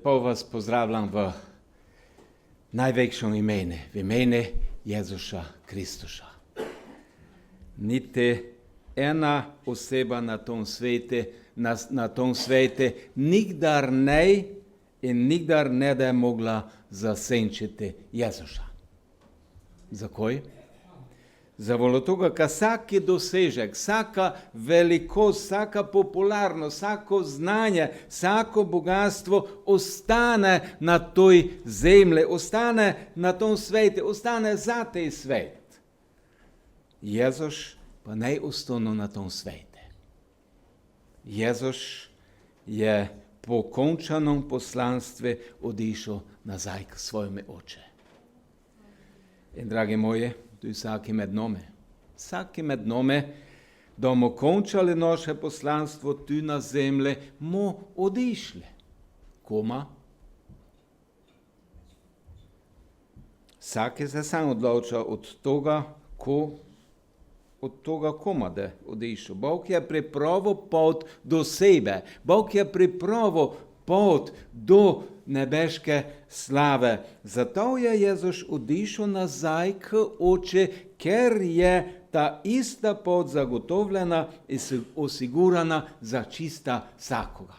Pa vas pozdravljam v največjem imenu, v imenu Jezusa Kristusa. Niti ena oseba na tom svete nikdar ne in nikdar ne da je mogla zasenčiti Jezusa. Zakaj? Zavolo toga, ka vsaki dosežek, vsaka velikost, vsaka popularnost, vsako znanje, vsako bogatstvo ostane na toj zemlji, ostane na tom svetu, ostane za tej svet. Jezus pa ne ostane na tom svetu. Jezus je po končanom poslanstvu odišel nazaj k svojemu oče. In dragi moji, tu vsaki med nami, da bomo končali naše poslanstvo tu na zemlji, bomo odišli. Koma? Vsaki se sam odloča od toga koma, da odišel. Bog je pripravil pot do sebe. Bog je pripravil pot do nebeške slave. Zato je Jezus odišel nazaj k oče, ker je ta ista pot zagotovljena in osigurana za čista vsakoga.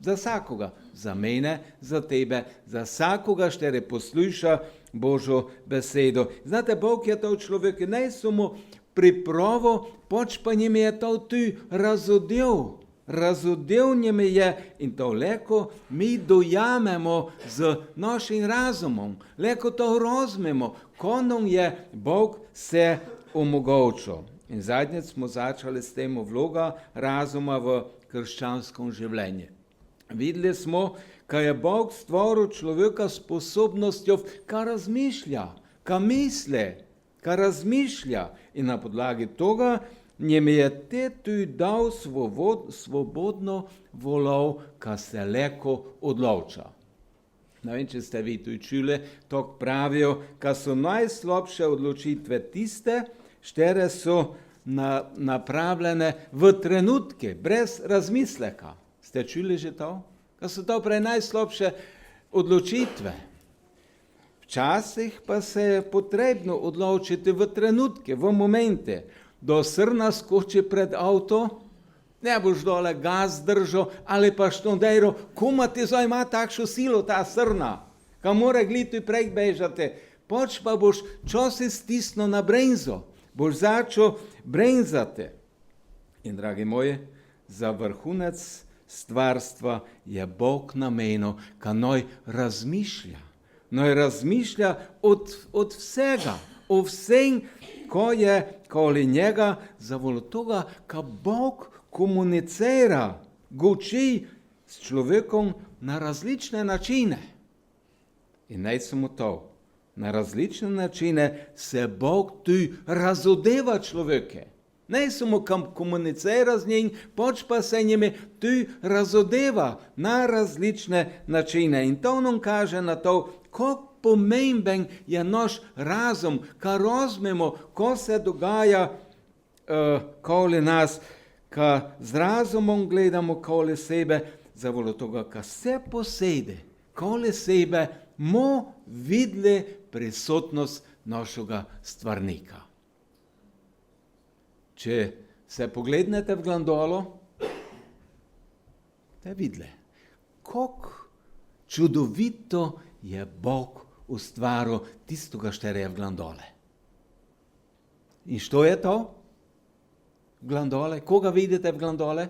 Za vsakoga, za mene, za tebe, za vsakoga, štiri posluša Božjo besedo. Znate, Bog je to človek ne samo pripravil, pač pa njim je to tu razodel. Razodel njim je in to leko mi dojamemo z našim razumom. Leko to razumemo, ko nam je Bog se omogočil. In zadnjič smo začeli s tem vloga razuma v krščanskem življenju. Videli smo, kaj je Bog stvoril človeka s sposobnostjo, ka razmišlja, ka misli, ka razmišlja. In na podlagi toga njim je tu dal svobodno voljo, ka se leko odloča. Ne vem, če ste vi tu čuli, tako pravijo, ka so najslabše odločitve tiste, štere so napravljene v trenutke, brez razmisleka. Ste čuli že to? Ka so to prej najslabše odločitve. Včasih pa se je potrebno odločiti v trenutke, v momente. Do srna skoči pred avto, ne boš dole gas držal, ali pa štondejro, kuma ti zdaj ima takšno silo ta srna, ka mora gliti prej bežati, poč pa boš časi stisnil na brenzo, boš začel brenzati. In dragi moji, za vrhunec stvarstva je Bog namenil, ka noj razmišlja. Noj razmišlja od vsega, o vsem, ko je okoli njega, zavolo toga, ka Bog komunicira, goči s človekom na različne načine. In ne samo to, na različne načine se Bog tu razodeva človeke. Ne samo komunicira z njim, pač pa se njimi tu razodeva na različne načine. In to nam kaže na to, kako pomemben je naš razum, kar razumemo, ko se dogaja okoli nas, ka z razumom gledamo okoli sebe, zavolo toga, ka se posede okoli sebe, mo videli prisotnost našega stvarnika. Če se poglednete v glandolo, te videli, kako čudovito je Bog ustvaril tistoga, štere je v glandole. In što je to? Glandole. Koga vidite v glandole?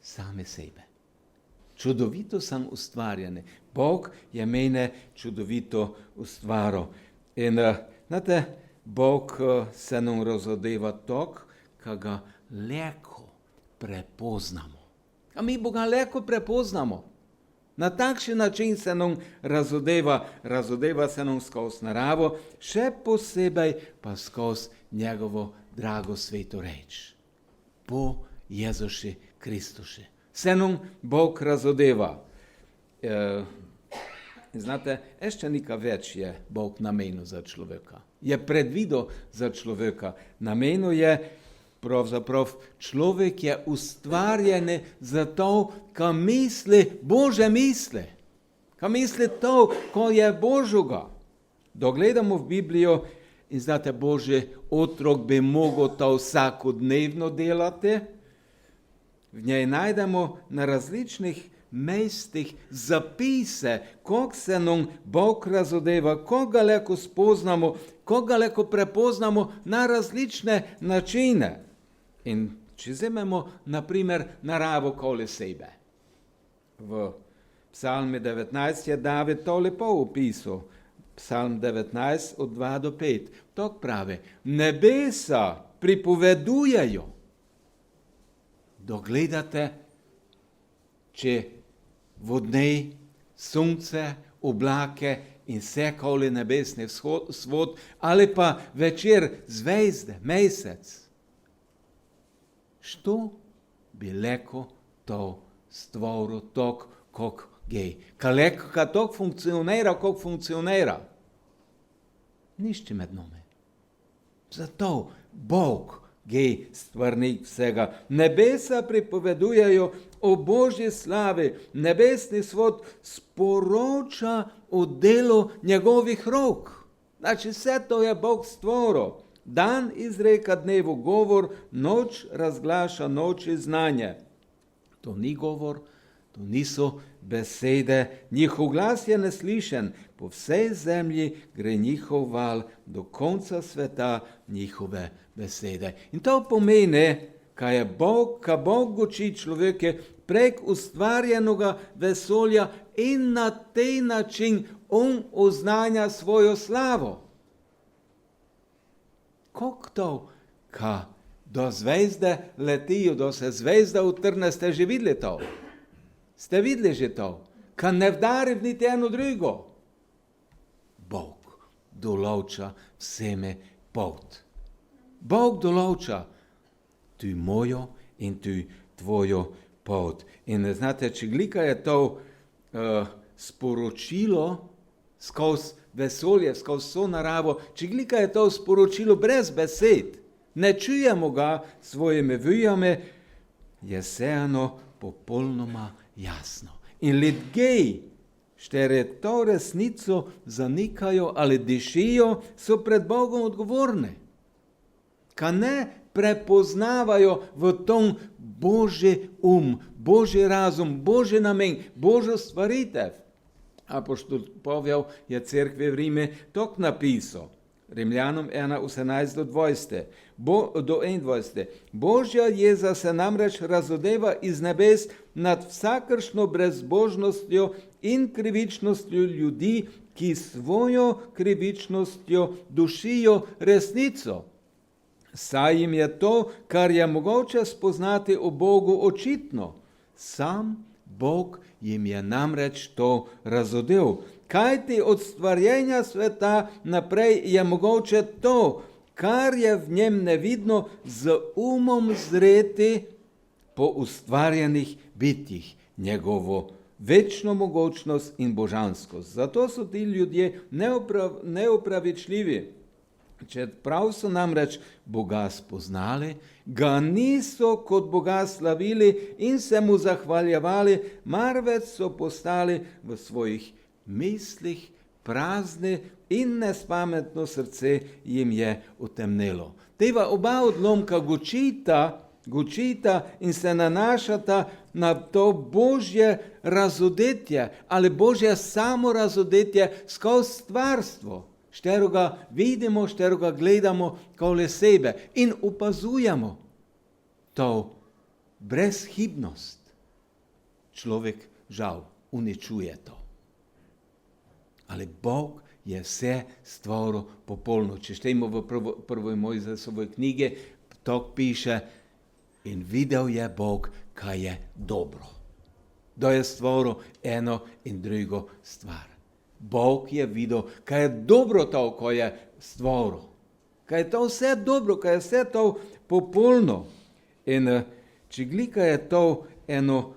Same sebe. Čudovito sem ustvarjene. Bog je mene čudovito ustvaril. In znate, Bog se nam razodeva tako, ka ga leko prepoznamo. A mi Boga leko prepoznamo. Na takšen način se nam razodeva se nam skozi naravo, še posebej pa skozi njegovo drago sveto reč. Po Jezusu Kristusu. Se nam Bog razodeva. Znate, ještě nekaj več je Bog namenil za človeka. Je predvidel za človeka. Namenil je Pravzaprav človek je ustvarjen zato, ka misli Bože misli. Ka misli to, ko je Božoga. Dogledamo v Biblijo in znate, Božji otrok bi mogel to vsakodnevno delati. V njej najdemo na različnih mestih zapise, kako se nam Bog razodeva, kako ga lahko spoznamo, kako ga lahko prepoznamo na različne načine. In če vzamemo, na primer, naravo okoli sebe. V Psalmi 19 je David to lepo opisal. Psalm 19 od 2 do 5. Tako pravi, nebesa pripovedujejo. Dogledate, če vodnej, sonce, oblake in vse okoli nebesni svod, ali pa večer zvezde, mesec. Što bi leko to stvoril tako, kako gej? Ka to funkcionira, kako funkcionira? Nišče med nami. Zato Bog gej stvarnik vsega. Nebesa pripovedujejo o Božji slavi. Nebesni svod sporoča o delu njegovih rok. Znači, vse to je Bog stvoril. Dan izreka dnevu govor, noč razglaša noči znanje. To ni govor, to niso besede. Njihov glas je neslišen. Po vsej zemlji gre njihov val, do konca sveta njihove besede. In to pomeni, kaj Bog uči človeke prek ustvarjenega vesolja in na tej način on oznanja svojo slavo. Kako to, ka do zvezde letijo, do se zvezda utrne, ste že videli to? Ste videli že to? Ka ne vdari v niti eno drugo. Bog določa vseme pot. Bog določa tu mojo in tu tvojo pot. In znate, če glika je to sporočilo skozi vesolje, skozi vso naravo, če glika je to sporočilo brez besed, ne čujemo ga svojimi vijami, je vseeno popolnoma jasno. In ljudje, štere to resnico zanikajo ali dišijo, so pred Bogom odgovorni. Ka ne prepoznavajo v tom Božji Božji razum, Božji namen, Božjo stvaritev. Apoštol Pavel je cerkvi v Rime tako napisal, Rimljanom 1, 18 do 21. Božja jeza se namreč razodeva iz nebes nad vsakršno brezbožnostjo in krivičnostjo ljudi, ki svojo krivičnostjo dušijo resnico. Saj jim je to, kar je mogoče spoznati o Bogu, očitno. Sam Bog jim je namreč to razodel. Kajti od stvarjenja sveta naprej je mogoče to, kar je v njem nevidno, z umom zreti po ustvarjenih bitjih, njegovo večno mogočnost in božanskost. Zato so ti ljudje neopravičljivi. Čeprav so namreč Boga spoznali, ga niso kot Boga slavili in se mu zahvaljevali, marveč so postali v svojih mislih prazni in nespametno srce jim je utemnelo. Teva oba odlomka gučita in se nanašata na to Božje razodetje ali Božje samorazodetje skozi stvarstvo. Štero ga vidimo, štero ga gledamo okoli sebe in opazujemo to brezhibnost. Človek žal uničuje to. Ali Bog je vse stvoril popolno. Če štejmo v prvoj Mojzesovoj knjigi, to piše, in videl je Bog, kaj je dobro. Da je stvoril eno in drugo stvar. Bog je videl, kaj je dobro to, ko je stvoril. Kaj je to vse dobro, kaj je vse to popolno. In če glika je to eno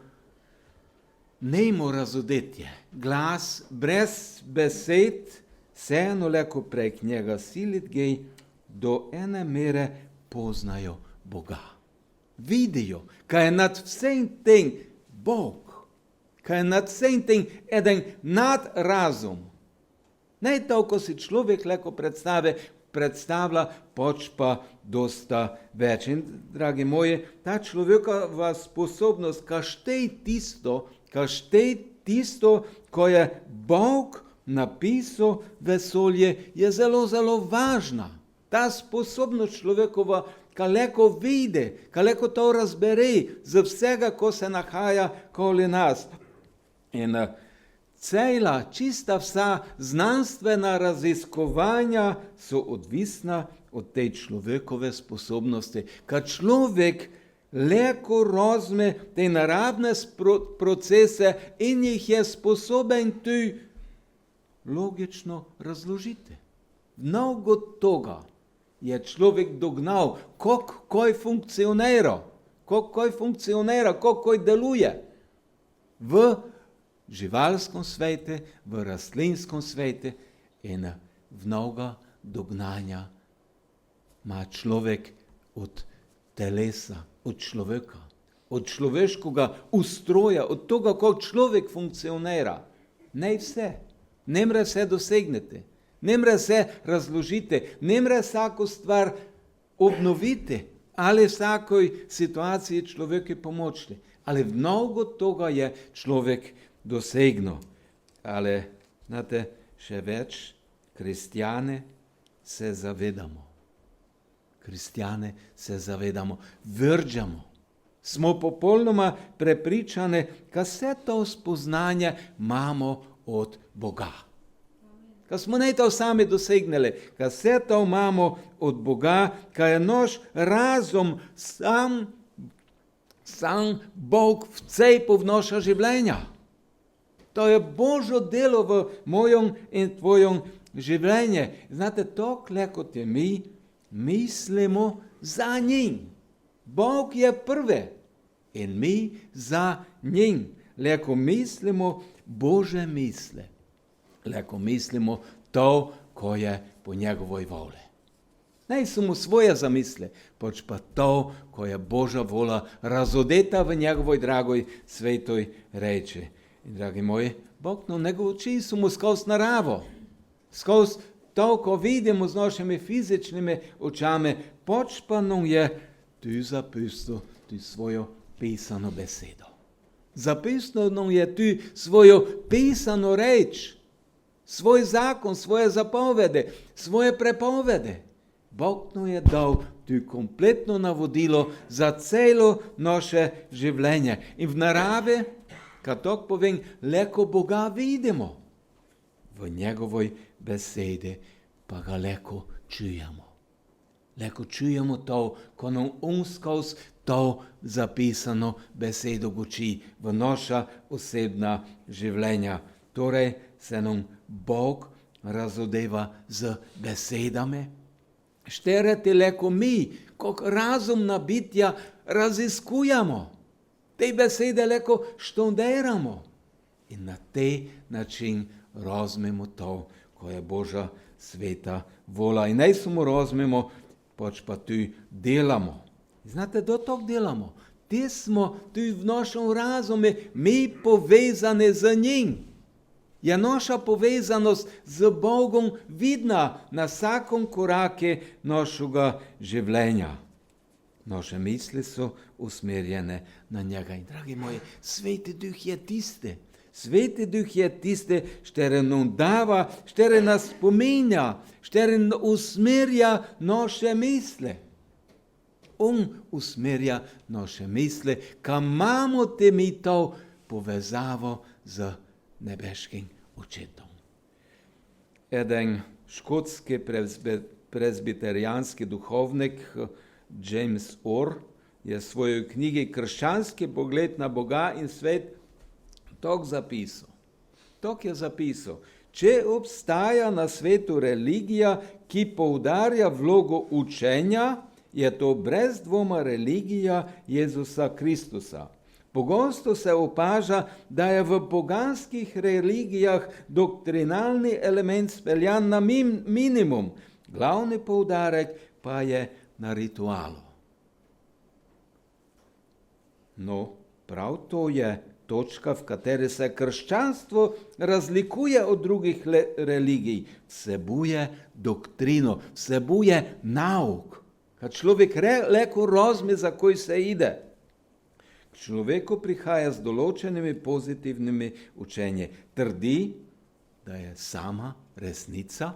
nemo razodetje, glas brez besed, vseeno leko prek njega silit gej, do ene mere poznajo Boga. Vidijo, kaj je nad vsem tem Bog. Kaj je nad vsem tem eden nadrazum. Ne to, ko si človek lahko predstavlja, pač pa dosta več. In, dragi moji, ta človekova sposobnost, kaštej tisto, ko je Bog napisal vesolje, je zelo, zelo važna. Ta sposobnost človekova, kaj lahko vidi, kaj lahko to razbere z vsega, ko se nahaja okoli nas. In cela, čista vsa znanstvena raziskovanja so odvisna od te človekove sposobnosti. Kad človek lahko razume te naravne procese in jih je sposoben tu logično razložiti. Mnogo toga je človek dognal, kako funkcionira, kako deluje v živalskom svetu, v rastlinskom svetu in mnoga dognanja ima človek od telesa, od človeka, od človeškega ustroja, od toga, kako človek funkcionira. Ne vse, ne more vse dosegnete, ne more vse razložiti, ne more vsako stvar obnoviti ali vsakoj situaciji človeku pomoči. Ali mnogo toga je človek dosegno. Ali, znate, še več, kristjane se zavedamo, vrđamo. Smo popolnoma prepričani, da vse to spoznanje imamo od Boga. Ka smo ne to sami dosegnili, ka vse to imamo od Boga, ka je naš razum sam Bog vcepil v naša življenja. To je Božjo delo v mojem in tvojem življenju. Znate, to, kot je mi mislimo za njim. Bog je prvi in mi za njim. Leko mislimo Bože misle. Leko mislimo to, ko je po njegovoj voli. Ne samo svoje zamisle, pač pa to, ko je Božja vola razodeta v njegovoj dragoj svetoj reči. In, dragi moji, Bog nam ne uči samo skozi naravo, skozi to, ko vidimo z našimi fizičnimi očami, pač pa nam je tu zapisal tu svojo pisano besedo. Zapisal nam je tu svojo pisano reč, svoj zakon, svoje zapovede, svoje prepovede. Bog nam je dal tu kompletno navodilo za celo naše življenje. In v naravi, kad tako povem, leko Boga vidimo. V njegovoj besedi pa ga leko čujemo. Leko čujemo to, ko nam skozi to zapisano besedo guči v naša osebna življenja. Torej se nam Bog razodeva z besedami. Štereti leko mi, kot razumna bitja, raziskujemo. Te besede leko študiramo. In na te način razumemo to, ko je Božja sveta vola. In ne samo razumemo, pač pa tu delamo. Znate, do tog delamo. Ti smo tu v našem razumu, mi povezani z njim. Je naša povezanost z Bogom vidna na vsakom koraku našega življenja. Naše misli so usmerjene na njega. In, dragi moji, Sveti Duh je tiste. Sveti Duh je tiste, štere nam dava, štere nas spominja, štere usmerja naše misli. On usmerja naše misli, kam imamo te mi to povezavo z nebeškim očetom. Eden škotski presbiterijanski duhovnik James Orr je v svojoj knjigi Krščanski pogled na Boga in svet tako zapisal. Tako je zapisal. Če obstaja na svetu religija, ki poudarja vlogo učenja, je to brez dvoma religija Jezusa Kristusa. Pogosto se opaža, da je v poganskih religijah doktrinalni element speljan na minimum. Glavni poudarek pa je na ritualu. No, prav to je točka, v kateri se krščanstvo razlikuje od drugih religij. Vsebuje doktrino, vsebuje nauk. Kad človek leko razme, za koj se ide. K človeku prihaja z določenimi pozitivnimi učenji. Trdi, da je sama resnica.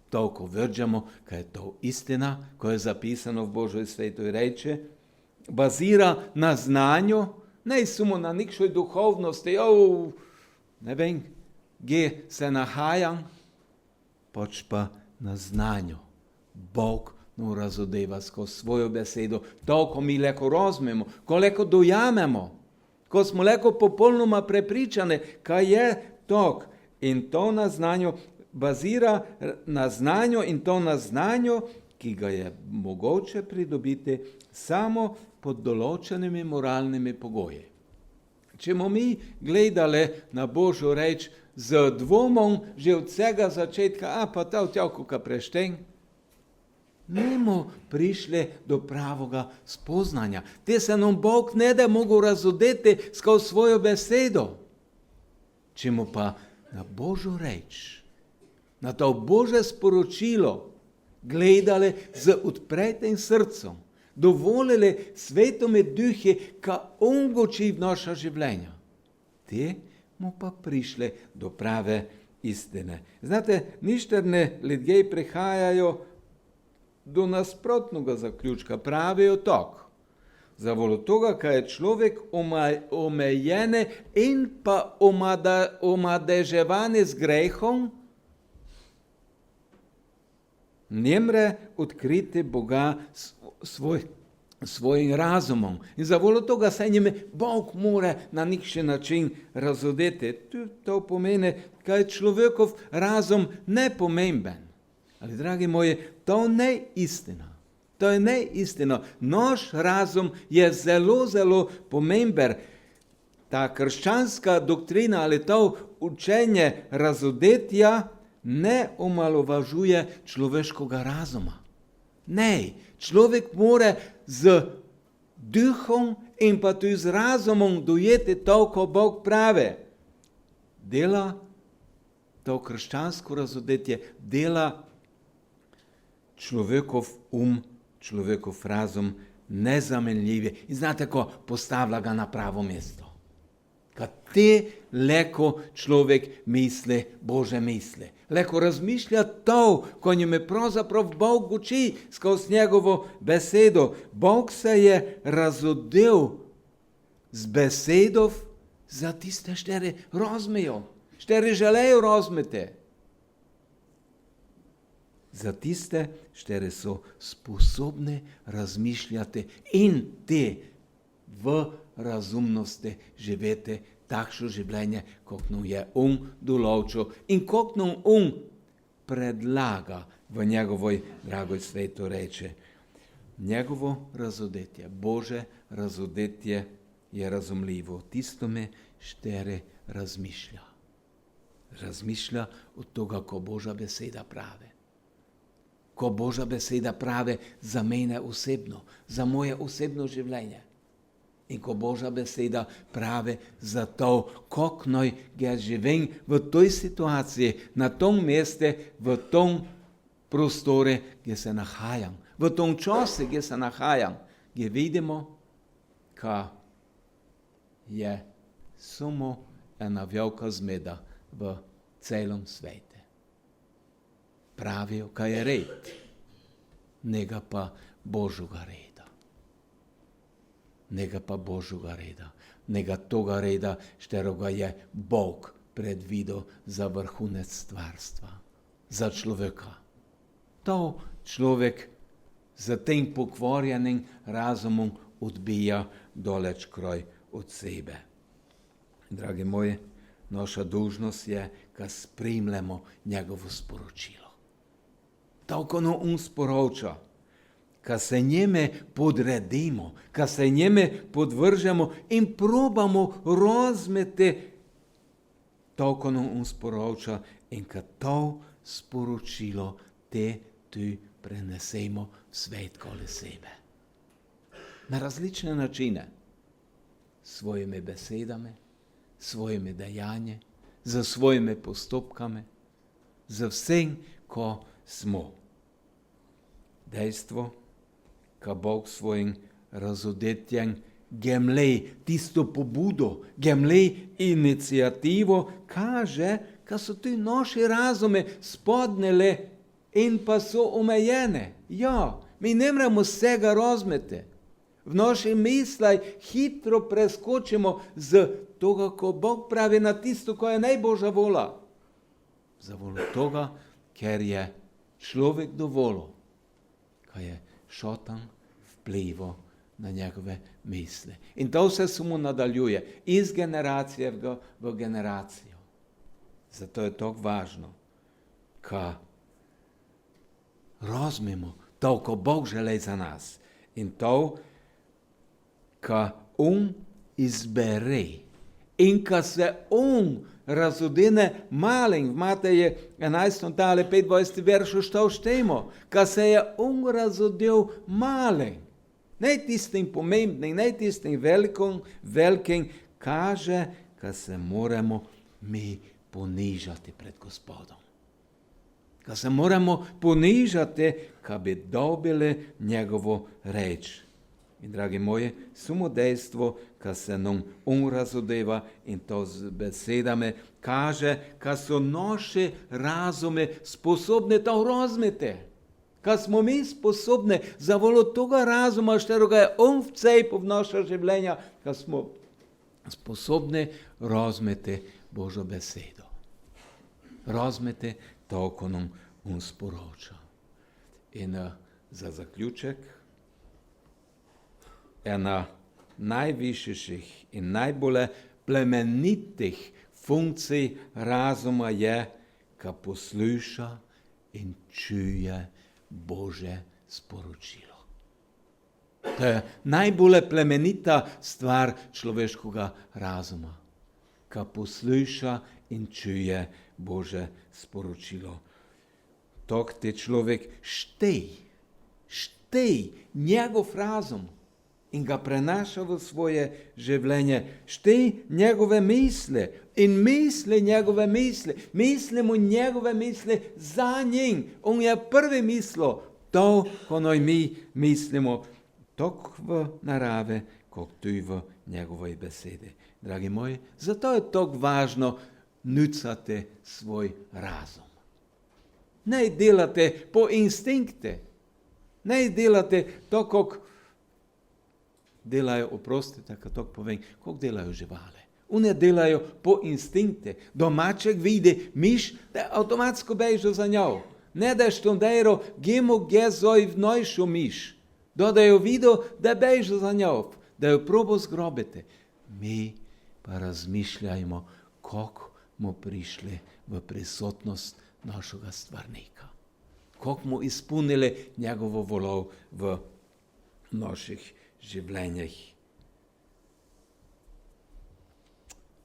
Toliko vrđamo, kaj je to istina, ko je zapisano v Božoj svetoj reči. Bazira na znanju, ne samo na nikšoj duhovnosti, ne vem, gdje se nahajam, pač pa na znanju. Bog no razodeva skozi svojo besedo, to, ko mi leko razumemo, ko leko dojamemo, ko smo leko popolnoma prepričani, kaj je to. In to na znanju bazira na znanju in to na znanju, ki ga je mogoče pridobiti samo pod določenimi moralnimi pogoji. Če bomo mi gledali na Božjo reč z dvomom že od vsega začetka, pa ta vtjavko ka prešten, nemo prišli do pravega spoznanja. Te se nam Bog ne da mogo razodeti skozi svojo besedo. Če mu pa na Božjo reč, na to Božje sporočilo gledali z odpretim srcem, dovolili Svetome Duhu, ka ongoči v naša življenja. Te mu pa prišli do prave istine. Znate, ništerne ljudje prihajajo do nasprotnega zaključka, pravijo tak. Zavolo toga, kaj je človek omejene in pa omadeževane z grehom, nemre odkriti Boga svojim razumom. In zavolo toga se njime Bog mora na nikšen način razodeti. To pomeni, kaj je človekov razum nepomemben. Ali, dragi moji, to ne istina. To je ne istina. Naš razum je zelo, zelo pomemben. Ta krščanska doktrina ali to učenje razodetja ne omalovažuje človeškega razuma. Ne, človek mora z duhom in pa tudi z razumom dojeti to, ko Bog pravi. Dela to krščansko razodetje, dela človekov človekov razum nezamenljivi. In znate, ko postavlja ga na pravo mesto. Kad te leko človek misli Bože misli. Leko razmišlja to, ko njime pravzaprav Bog uči skozi njegovo besedo. Bog se je razodel z besedov za tiste, štere razmejo, štere želejo razmeti. Za tiste, štere so sposobne razmišljati in te v razumnosti živeti takšno življenje, kot nam je določil in kot nam predlaga v njegovoj dragoj svetu reče. Njegovo razodetje, Bože razodetje je razumljivo tistome, štere razmišlja. Razmišlja od toga, ko Božja beseda pravi. Ko Božja beseda pravi za mene osebno, za moje osebno življenje. In ko Božja beseda pravi za to, kako naj jaz živim v toj situaciji, na tom mestu, v tom prostoru, kjer se nahajam, v tom času, kjer se nahajam, kjer vidimo, ka je samo ena velika zmeda v celom svetu. Pravijo, kaj je red, njega pa Božjega reda. Njega pa Božjega reda. Njega toga reda, šteroga je Bog predvidel za vrhunec stvarstva, za človeka. To človek z tem pokvarjenim razumom odbija daleč kraj od sebe. Dragi moji, naša dužnost je, da spremljamo njegovo sporočilo. Tako nam sporoča, ka se njeme podredimo, ka se njeme podvržemo in probamo razumeti, tako nam sporoča in ka to sporočilo te tu prenesemo v svet okoli sebe. Na različne načine. svojimi besedami, svojimi dejanji, za svojimi postopkami, za vsem, ko smo. Dejstvo, ka Bog svojim razodetjem gemlej tisto pobudo, gemlej inicijativo, kaže, ka so ti naši razume spodnele in pa so omejene. Ja, mi ne moremo vsega razumeti. V naši mislih hitro preskočimo z toga, ko Bog pravi na tisto, ko je najbožja vola. Za voljo toga, ker je človek dovolil, kaj je šotan vplival na njegove misli. In to vse se mu nadaljuje iz generacije v generacijo. Zato je to važno, ka razumemo to, ko Bog želi za nas. In to, ka izbere in ka se razodene malen, v Mateje 11. tale 25. veršu što štejmo, ka se je razodel malen. Ne tistim pomembnim, ne tistim velikim, kaže, ka se moramo mi ponižati pred Gospodom. Ka se moramo ponižati, ka bi dobili njegovo reč. In, dragi moji, samo dejstvo, ka se nam razodeva in to z besedami kaže, ka so naše razume sposobne to razumeti. Ka smo mi sposobni za voljo toga razuma, šteroga je vcepil v naša življenja, ka smo sposobni razumeti Božjo besedo. Razumeti to, ko nam sporoča. In za zaključek, ena najvišjih in najbolj plemenitih funkcij razuma je, ka posluša in čuje Božje sporočilo. To je najbolj plemenita stvar človeškega razuma, ka posluša in čuje Božje sporočilo. Tok te človek štej njegov razum in ga prenaša v svoje življenje. Štej njegove misli in misli njegove misli. Mislimo njegove misli za njim. On je prvi mislil to, ko noj mi mislimo. Tok v narave, kot tudi v njegovoj besedi. Dragi moji, zato je tok važno nucati svoj razum. Ne delate po instinkte. Ne delate to, kako delajo, oprostite, kad to povem, kako delajo živali. One delajo po instinkte. Domaček vidi miš, da avtomatsko bežo za njo. Ne da štondero gemo gezoj v nojšu miš. Da jo vidio, da bežo za njo, da jo probo zgrobiti. Mi pa razmišljajmo, kako smo prišli v prisotnost našega stvarnika. Kako smo izpolnili njegovo voljo v naših življenjih.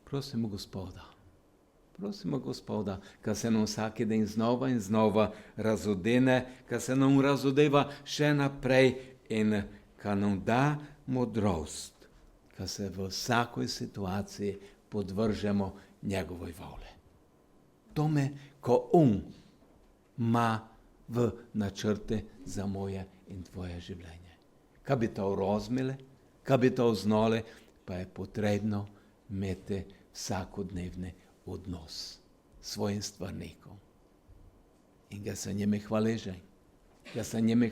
Prosimo Gospoda, ka se nam vsaki dan znova in znova razodene, ka se nam razodeva še naprej in ka nam da modrost, ka se v vsakoj situaciji podvržemo njegovoj voli. Tome, ko ima v načrte za moje in tvoje življenje. Kaj bi to razumeli, kaj bi to znali, pa je potrebno imeti vsakodnevni odnos s svojim stvarnikom. In ga se njime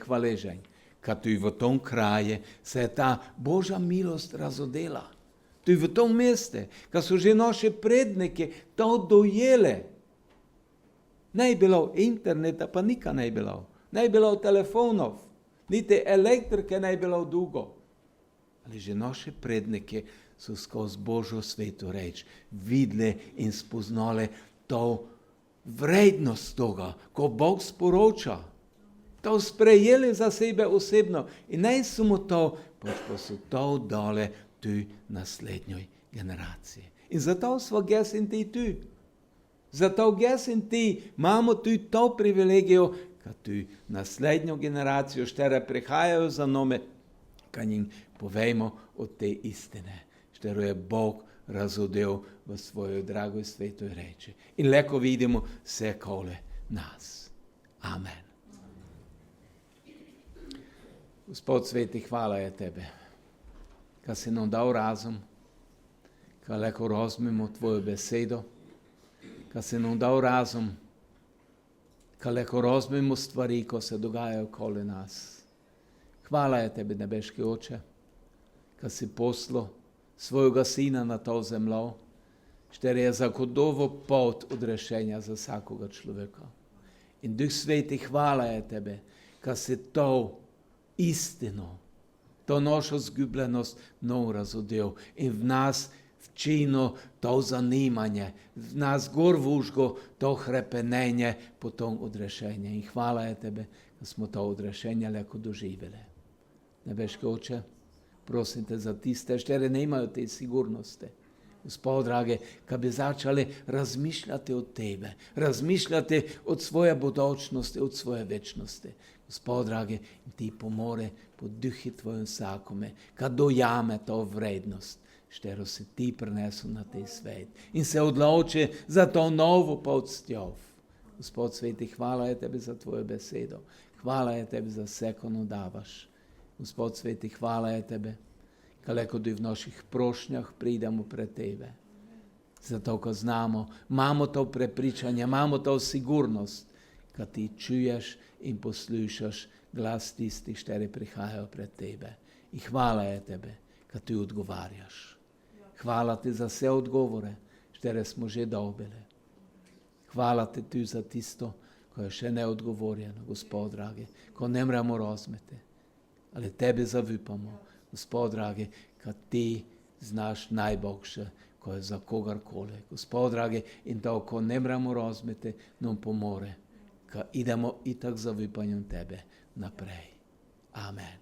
hvaležen. Kad tudi v tom kraju se je ta Božja milost razodela. Tudi v tom mestu, kad so že naši predniki to dojeli. Ne je bilo interneta, pa nikaj ne je bilo. Ne je bilo telefonov. Niti elektrike ne je bilo dolgo. Ali že naši predniki so skozi Božjo sveto reč videli in spoznali to vrednost toga, ko Bog sporoča. To sprejeli za sebe osebno. In ne samo to, pač pa so to dale tudi naslednjoj generaciji. In zato smo jaz in ti tu. Zato jaz in ti imamo tudi to privilegijo, kad tudi naslednjo generacijo, štere prihajajo za nami, kad jim povejmo od te istine. što je Bog razodeo v svojoj dragoj svetoj reči. In leko vidimo vse okoli nas. Amen. Gospod sveti, hvala je tebe, kad si nam dal razum, kad leko razumemo tvojo besedo, kad si nam dal razum, kad leko razumemo stvari, ko se dogajajo okoli nas. Hvala je tebi, nebeški Oče, kad si poslal svojega sina na to zemljo, šter je zagotovo pot odrešenja za vsakoga človeka. In Duh Sveti, hvala je tebe, kad si to istino, to našo zgubljenost nov razodel in v nas včino to zanimanje, v nas gor vužgo to hrepenenje po tom odrešenju. In hvala je tebe, da smo to odrešenje leko doživeli. Nebeški Oče, prosim te za tiste, štere ne imajo te sigurnosti. Gospod drage, kad bi začali razmišljati od tebe, razmišljati od svoje budućnosti, od svoje večnosti. Gospod drage, ti pomore po duhi tvojom vsakome, kad dojame to vrednost, štero si ti prinesel na tej svet in se odloči za to novo pot stjov. Gospod sveti, hvala je tebi za tvojo besedo, hvala je tebi za vse, ko nam davaš. Gospod sveti, hvala je tebe, kaleko tudi v naših prošnjah pridemo pred tebe. Zato, ko znamo, imamo to prepričanje, imamo to sigurnost, kad ti čuješ in poslušaš glas tistih, šteri prihajajo pred tebe. In hvala je tebe, kad ti odgovarjaš. Hvala ti za vse odgovore, štere smo že dobili. Hvala ti tudi za tisto, ko je še neodgovorjeno, Gospod dragi, ko ne moremo razumeti. Ali tebe zavipamo, Gospod dragi, kad ti znaš najboljše, ko je za kogarkoli. Gospod dragi, in to, ko ne moremo razumeti, nam pomore, kad idemo itak za vipanjem tebe naprej. Amen.